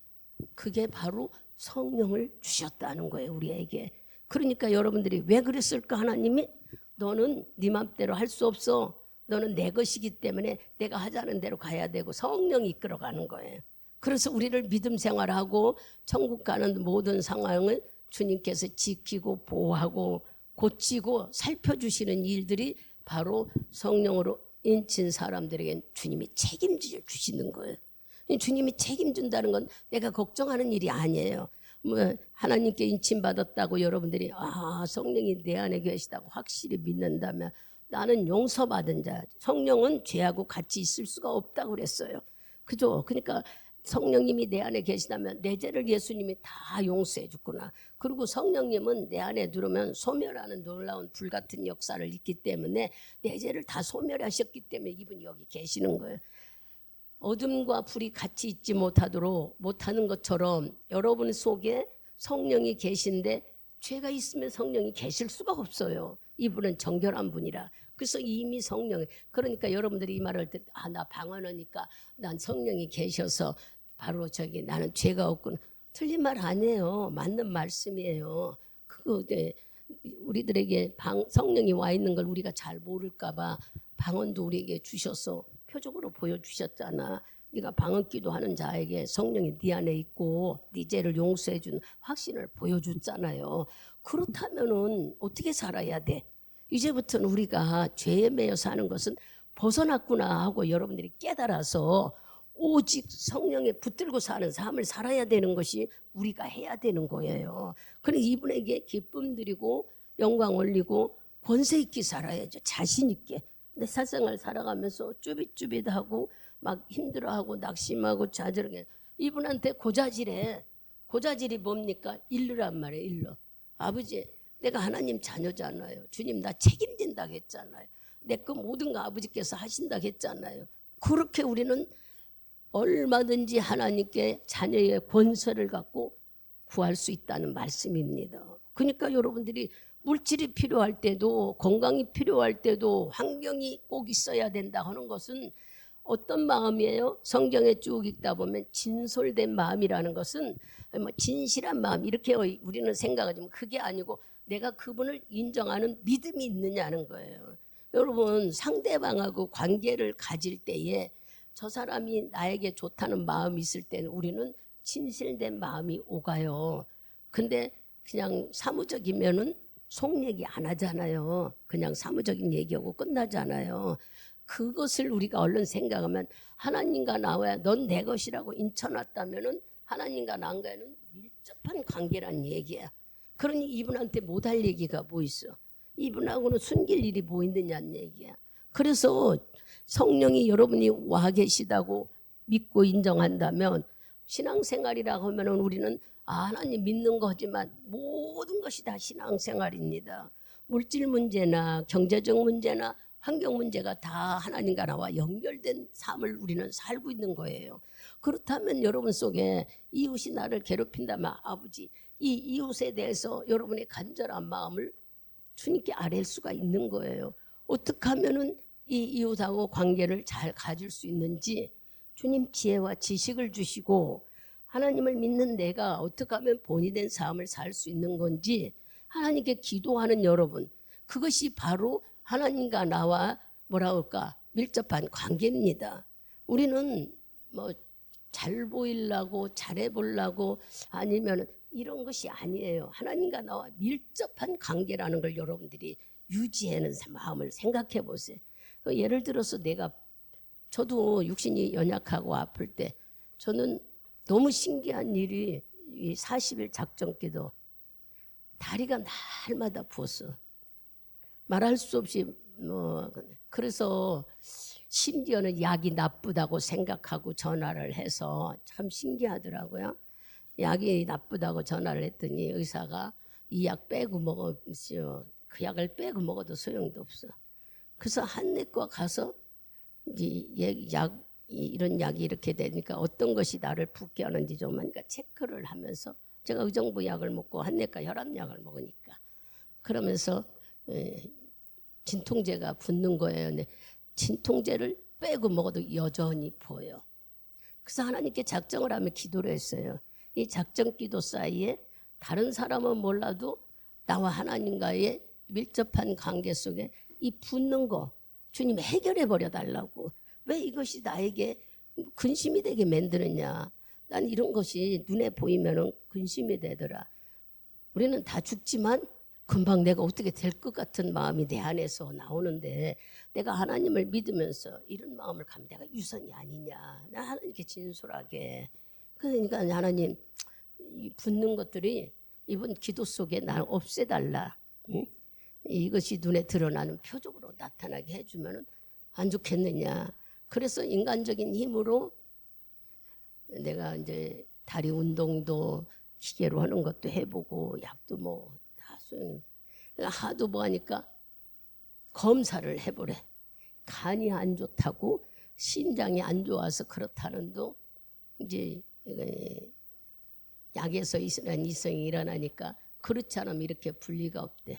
그게 바로 성령을 주셨다는 거예요, 우리에게. 그러니까 여러분들이 왜 그랬을까? 하나님이 너는 네 맘대로 할 수 없어. 너는 내 것이기 때문에 내가 하자는 대로 가야 되고 성령이 이끌어가는 거예요. 그래서 우리를 믿음 생활하고 천국 가는 모든 상황을 주님께서 지키고 보호하고 고치고 살펴주시는 일들이 바로 성령으로 인친 사람들에게 주님이 책임져 주시는 거예요. 주님이 책임준다는 건 내가 걱정하는 일이 아니에요. 하나님께 인침받았다고 여러분들이 성령이 내 안에 계시다고 확실히 믿는다면 나는 용서받은 자. 성령은 죄하고 같이 있을 수가 없다고 그랬어요. 그죠? 그러니까 성령님이 내 안에 계시다면 내 죄를 예수님이 다 용서해 줬구나. 그리고 성령님은 내 안에 들어오면 소멸하는 놀라운 불같은 역사를 있기 때문에 내 죄를 다 소멸하셨기 때문에 이분이 여기 계시는 거예요. 어둠과 불이 같이 있지 못하는 것처럼 여러분 속에 성령이 계신데 죄가 있으면 성령이 계실 수가 없어요. 이분은 정결한 분이라. 그래서 이미 성령, 그러니까 여러분들이 이 말을 듣, 나 방언하니까 난 성령이 계셔서 바로 저기 나는 죄가 없구나. 틀린 말 아니에요. 맞는 말씀이에요. 그거 우리들에게 성령이 와 있는 걸 우리가 잘 모를까봐 방언도 우리에게 주셔서 표적으로 보여주셨잖아. 네가 방언 기도하는 자에게 성령이 네 안에 있고 네 죄를 용서해 준 확신을 보여줬잖아요. 그렇다면은 어떻게 살아야 돼? 이제부터는 우리가 죄에 매여 사는 것은 벗어났구나 하고 여러분들이 깨달아서 오직 성령에 붙들고 사는 삶을 살아야 되는 것이 우리가 해야 되는 거예요. 그래서 이분에게 기쁨 드리고 영광 올리고 권세 있게 살아야죠. 자신 있게. 내 사생활 살아가면서 쭈빗쭈빗하고 막 힘들어하고 낙심하고 좌절하게 이분한테 고자질해. 고자질이 뭡니까? 일르란 말이에요. 일러. 아버지 내가 하나님 자녀잖아요. 주님 나 책임진다고 했잖아요. 내 거 모든 거 아버지께서 하신다고 했잖아요. 그렇게 우리는 얼마든지 하나님께 자녀의 권세를 갖고 구할 수 있다는 말씀입니다. 그러니까 여러분들이 물질이 필요할 때도 건강이 필요할 때도 환경이 꼭 있어야 된다 하는 것은 어떤 마음이에요? 성경에 쭉 읽다 보면 진솔된 마음이라는 것은 뭐 진실한 마음 이렇게 우리는 생각하지만 그게 아니고 내가 그분을 인정하는 믿음이 있느냐는 거예요. 여러분 상대방하고 관계를 가질 때에 저 사람이 나에게 좋다는 마음이 있을 때는 우리는 진실된 마음이 오가요. 근데 그냥 사무적이면은 속 얘기 안 하잖아요. 그냥 사무적인 얘기하고 끝나잖아요. 그것을 우리가 얼른 생각하면 하나님과 나와야 넌 내 것이라고 인쳐놨다면은 하나님과 나와는 밀접한 관계란 얘기야. 그러니 이분한테 못할 얘기가 뭐 있어? 이분하고는 숨길 일이 뭐 있느냐는 얘기야. 그래서 성령이 여러분이 와 계시다고 믿고 인정한다면 신앙생활이라고 하면 우리는 하나님 믿는 거지만 모든 것이 다 신앙생활입니다. 물질 문제나 경제적 문제나 환경 문제가 다 하나님과 나와 연결된 삶을 우리는 살고 있는 거예요. 그렇다면 여러분 속에 이웃이 나를 괴롭힌다면 아버지 이 이웃에 대해서 여러분의 간절한 마음을 주님께 아뢰일 수가 있는 거예요. 어떻게 하면은 이 이웃하고 관계를 잘 가질 수 있는지 주님 지혜와 지식을 주시고 하나님을 믿는 내가 어떻게 하면 본이 된 삶을 살 수 있는 건지 하나님께 기도하는 여러분 그것이 바로 하나님과 나와 뭐라 할까 밀접한 관계입니다. 우리는 뭐 잘 보이려고 잘해 보려고 아니면 이런 것이 아니에요. 하나님과 나와 밀접한 관계라는 걸 여러분들이 유지하는 마음을 생각해 보세요. 예를 들어서 저도 육신이 연약하고 아플 때 저는 너무 신기한 일이 이 40일 작정기도 다리가 날마다 부었어. 말할 수 없이 그래서 심지어는 약이 나쁘다고 생각하고 전화를 해서 참 신기하더라고요. 약이 나쁘다고 전화를 했더니 의사가 이 약 빼고 먹으시오. 그 약을 빼고 먹어도 소용도 없어. 그래서 한내과 가서 이런 약이 이렇게 되니까 어떤 것이 나를 붓게 하는지 좀 하니까 체크를 하면서 제가 의정부 약을 먹고 한내과 혈압약을 먹으니까 그러면서 진통제가 붙는 거예요. 근데 진통제를 빼고 먹어도 여전히 보여. 그래서 하나님께 작정을 하며 기도를 했어요. 이 작정 기도 사이에 다른 사람은 몰라도 나와 하나님과의 밀접한 관계 속에 이 붓는 거 주님 해결해 버려 달라고. 왜 이것이 나에게 근심이 되게 만드느냐. 난 이런 것이 눈에 보이면 근심이 되더라. 우리는 다 죽지만 금방 내가 어떻게 될 것 같은 마음이 내 안에서 나오는데 내가 하나님을 믿으면서 이런 마음을 가면 내가 유선이 아니냐. 나 하나님께 진솔하게. 그러니까 하나님 이 붙는 것들이 이번 기도 속에 나를 없애달라. 응? 이것이 눈에 드러나는 표적으로 나타나게 해주면 안 좋겠느냐. 그래서 인간적인 힘으로 내가 이제 다리 운동도 기계로 하는 것도 해보고 약도 뭐 다 소용. 하도 뭐 하니까 검사를 해보래. 간이 안 좋다고, 심장이 안 좋아서 그렇다는도 이제 약에서 이런 이성이 일어나니까 그렇지 않으면 이렇게 분리가 없대.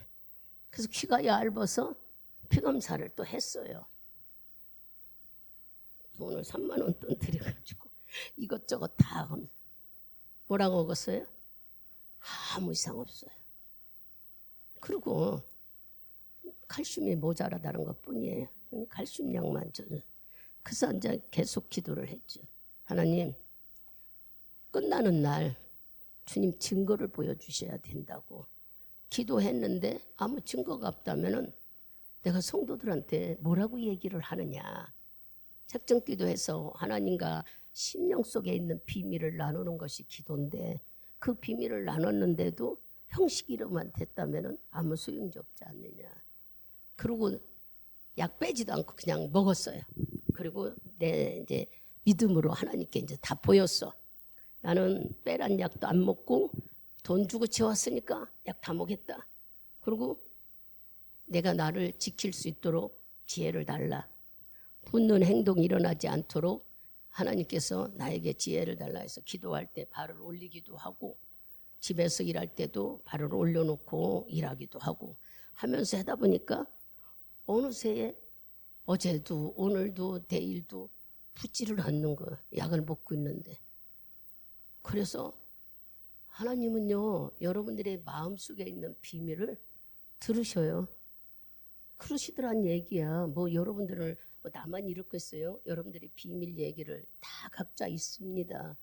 그래서 귀가 얇아서 피검사를 또 했어요. 돈을 3만 원 돈 들여가지고 이것저것 다 하면 뭐라고 먹었어요? 아무 이상 없어요. 그리고 칼슘이 모자라다는 것뿐이에요. 칼슘 약만 줘요. 그래서 이제 계속 기도를 했죠. 하나님, 끝나는 날 주님 증거를 보여주셔야 된다고 기도했는데 아무 증거가 없다면은 내가 성도들한테 뭐라고 얘기를 하느냐. 작정기도해서 하나님과 심령 속에 있는 비밀을 나누는 것이 기도인데 그 비밀을 나눴는데도 형식이로만 됐다면은 아무 소용이 없지 않느냐. 그리고 약 빼지도 않고 그냥 먹었어요. 그리고 내 이제 믿음으로 하나님께 이제 다 보였어. 나는 빼란 약도 안 먹고 돈 주고 채웠으니까 약 다 먹겠다. 그리고 내가 나를 지킬 수 있도록 지혜를 달라. 붙는 행동이 일어나지 않도록 하나님께서 나에게 지혜를 달라 해서 기도할 때 발을 올리기도 하고 집에서 일할 때도 발을 올려놓고 일하기도 하고 하면서 하다 보니까 어느새 어제도 오늘도 내일도 붙지를 않는 거예요. 약을 먹고 있는데. 그래서 하나님은요, 여러분들의 마음속에 있는 비밀을 들으셔요. 그러시더란 얘기야. 뭐 여러분들을 뭐 나만 이렇겠어요? 여러분들의 비밀 얘기를 다 각자 있습니다.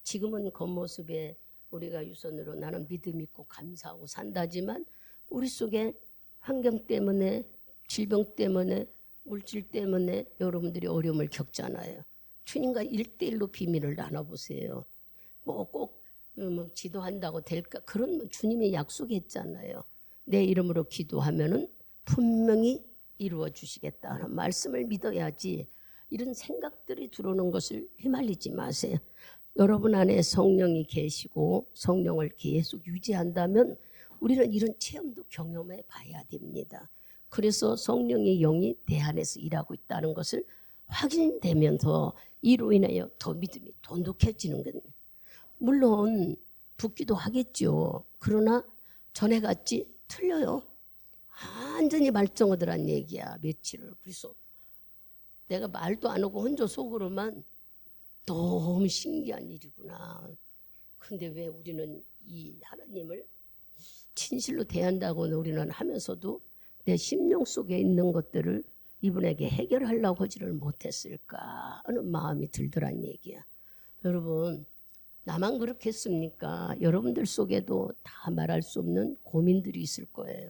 지금은 겉모습에 우리가 유선으로 나는 믿음 있고 감사하고 산다지만 우리 속에 환경 때문에 질병 때문에 물질 때문에 여러분들이 어려움을 겪잖아요. 주님과 1대1로 비밀을 나눠보세요. 뭐 꼭 지도한다고 될까? 그런 주님이 약속했잖아요. 내 이름으로 기도하면은 분명히 이루어 주시겠다 하는 말씀을 믿어야지 이런 생각들이 들어오는 것을 휘말리지 마세요. 여러분 안에 성령이 계시고 성령을 계속 유지한다면 우리는 이런 체험도 경험해 봐야 됩니다. 그래서 성령의 영이 내 안에서 일하고 있다는 것을 확인되면서 이로 인하여 더 믿음이 돈독해지는 겁니다. 물론 붓기도 하겠죠. 그러나 전에같이 틀려요. 완전히 말정어들한 얘기야. 며칠을. 그래서 내가 말도 안 하고 혼자 속으로만 너무 신기한 일이구나. 근데 왜 우리는 이 하나님을 진실로 대한다고 우리는 하면서도 내 심령 속에 있는 것들을 이분에게 해결하려고 하지를 못했을까 하는 마음이 들더란 얘기야. 여러분, 나만 그렇겠습니까? 여러분들 속에도 다 말할 수 없는 고민들이 있을 거예요.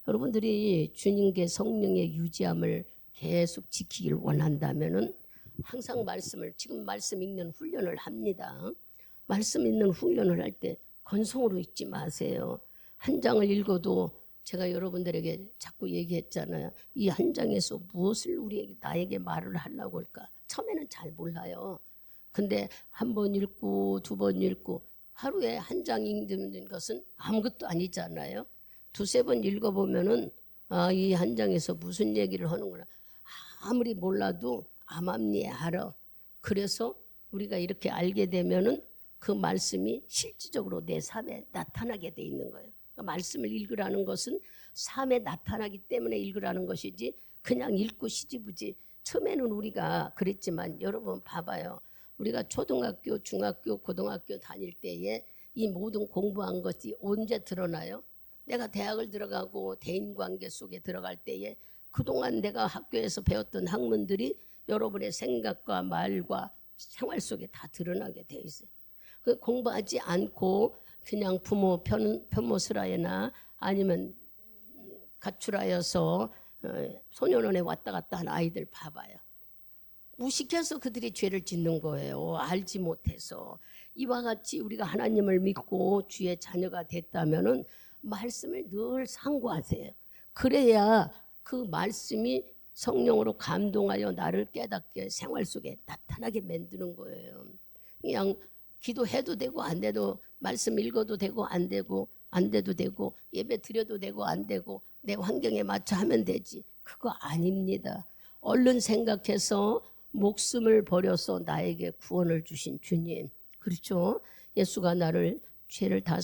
여러분들이 주님께 성령의 유지함을 계속 지키길 원한다면은 항상 말씀을 지금 말씀 읽는 훈련을 합니다. 말씀 읽는 훈련을 할 때 건성으로 읽지 마세요. 한 장을 읽어도 제가 여러분들에게 자꾸 얘기했잖아요. 이 한 장에서 무엇을 우리에게 나에게 말을 하려고 할까? 처음에는 잘 몰라요. 근데 한 번 읽고 두 번 읽고 하루에 한 장 읽는 것은 아무것도 아니잖아요. 두세 번 읽어보면은 이 한 장에서 무슨 얘기를 하는구나. 아무리 몰라도 암암리에 알아. 그래서 우리가 이렇게 알게 되면은 그 말씀이 실질적으로 내 삶에 나타나게 돼 있는 거예요. 그러니까 말씀을 읽으라는 것은 삶에 나타나기 때문에 읽으라는 것이지 그냥 읽고 시지부지. 처음에는 우리가 그랬지만 여러분 봐봐요. 우리가 초등학교, 중학교, 고등학교 다닐 때에 이 모든 공부한 것이 언제 드러나요? 내가 대학을 들어가고 대인관계 속에 들어갈 때에 그동안 내가 학교에서 배웠던 학문들이 여러분의 생각과 말과 생활 속에 다 드러나게 돼 있어요. 공부하지 않고 그냥 부모 편모스라이나 아니면 가출하여서 소년원에 왔다 갔다 한 아이들 봐봐요. 무식해서 그들이 죄를 짓는 거예요. 알지 못해서. 이와 같이 우리가 하나님을 믿고 주의 자녀가 됐다면은 말씀을 늘 상고하세요. 그래야 그 말씀이 성령으로 감동하여 나를 깨닫게 생활 속에 나타나게 만드는 거예요. 그냥 기도해도 되고 안 돼도, 말씀 읽어도 되고 안 되고, 안 돼도 되고, 예배 드려도 되고 안 되고, 내 환경에 맞춰 하면 되지. 그거 아닙니다. 얼른 생각해서 목숨을 버려서 나에게 구원을 주신 주님, 그렇죠? 예수가 나를 죄를 다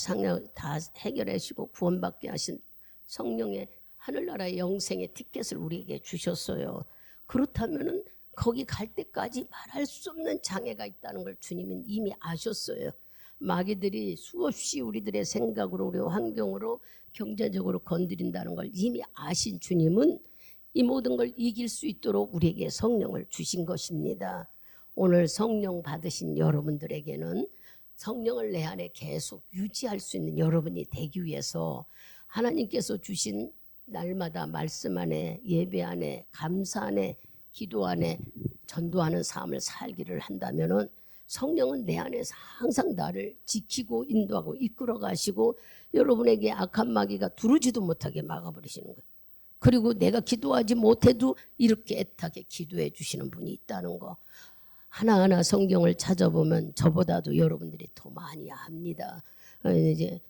해결하시고 구원받게 하신 성령의 하늘나라의 영생의 티켓을 우리에게 주셨어요. 그렇다면은 거기 갈 때까지 말할 수 없는 장애가 있다는 걸 주님은 이미 아셨어요. 마귀들이 수없이 우리들의 생각으로, 우리 환경으로, 경제적으로 건드린다는 걸 이미 아신 주님은 이 모든 걸 이길 수 있도록 우리에게 성령을 주신 것입니다. 오늘 성령 받으신 여러분들에게는 성령을 내 안에 계속 유지할 수 있는 여러분이 되기 위해서 하나님께서 주신 날마다 말씀 안에, 예배 안에, 감사 안에, 기도 안에 전도하는 삶을 살기를 한다면은 성령은 내 안에서 항상 나를 지키고 인도하고 이끌어 가시고 여러분에게 악한 마귀가 두르지도 못하게 막아버리시는 거예요. 그리고 내가 기도하지 못해도 이렇게 애타게 기도해 주시는 분이 있다는 거. 하나하나 성경을 찾아보면 저보다도 여러분들이 더 많이 압니다. 이제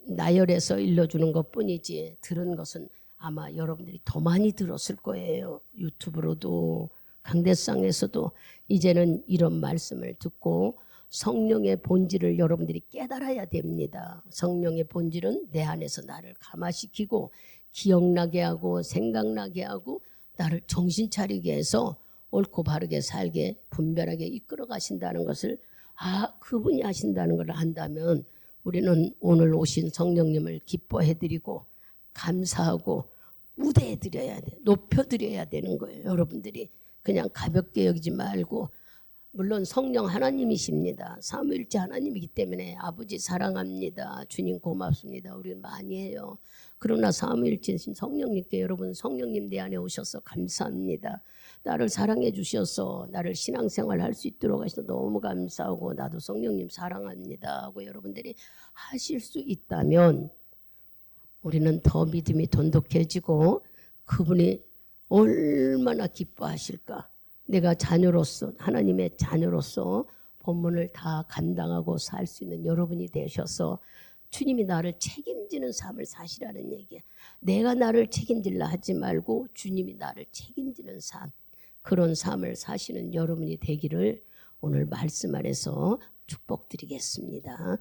나열해서 일러주는 것뿐이지 들은 것은 아마 여러분들이 더 많이 들었을 거예요. 유튜브로도 강대상에서도. 이제는 이런 말씀을 듣고 성령의 본질을 여러분들이 깨달아야 됩니다. 성령의 본질은 내 안에서 나를 감화시키고 기억나게 하고 생각나게 하고 나를 정신 차리게 해서 옳고 바르게 살게 분별하게 이끌어 가신다는 것을 그분이 하신다는 걸 안다면 우리는 오늘 오신 성령님을 기뻐해드리고 감사하고 우대해드려야 돼, 높여드려야 되는 거예요. 여러분들이 그냥 가볍게 여기지 말고, 물론 성령 하나님이십니다. 삼위일체 하나님이기 때문에 아버지 사랑합니다, 주님 고맙습니다, 우리는 많이 해요. 그러나 삼위일체신 성령님께 여러분, 성령님 내 안에 오셔서 감사합니다, 나를 사랑해 주셔서 나를 신앙생활 할 수 있도록 하셔서 너무 감사하고 나도 성령님 사랑합니다 하고 여러분들이 하실 수 있다면 우리는 더 믿음이 돈독해지고 그분이 얼마나 기뻐하실까. 내가 자녀로서, 하나님의 자녀로서 본문을 다 감당하고 살 수 있는 여러분이 되셔서 주님이 나를 책임지는 삶을 사시라는 얘기야. 내가 나를 책임질라 하지 말고 주님이 나를 책임지는 삶, 그런 삶을 사시는 여러분이 되기를 오늘 말씀 안에서 축복드리겠습니다.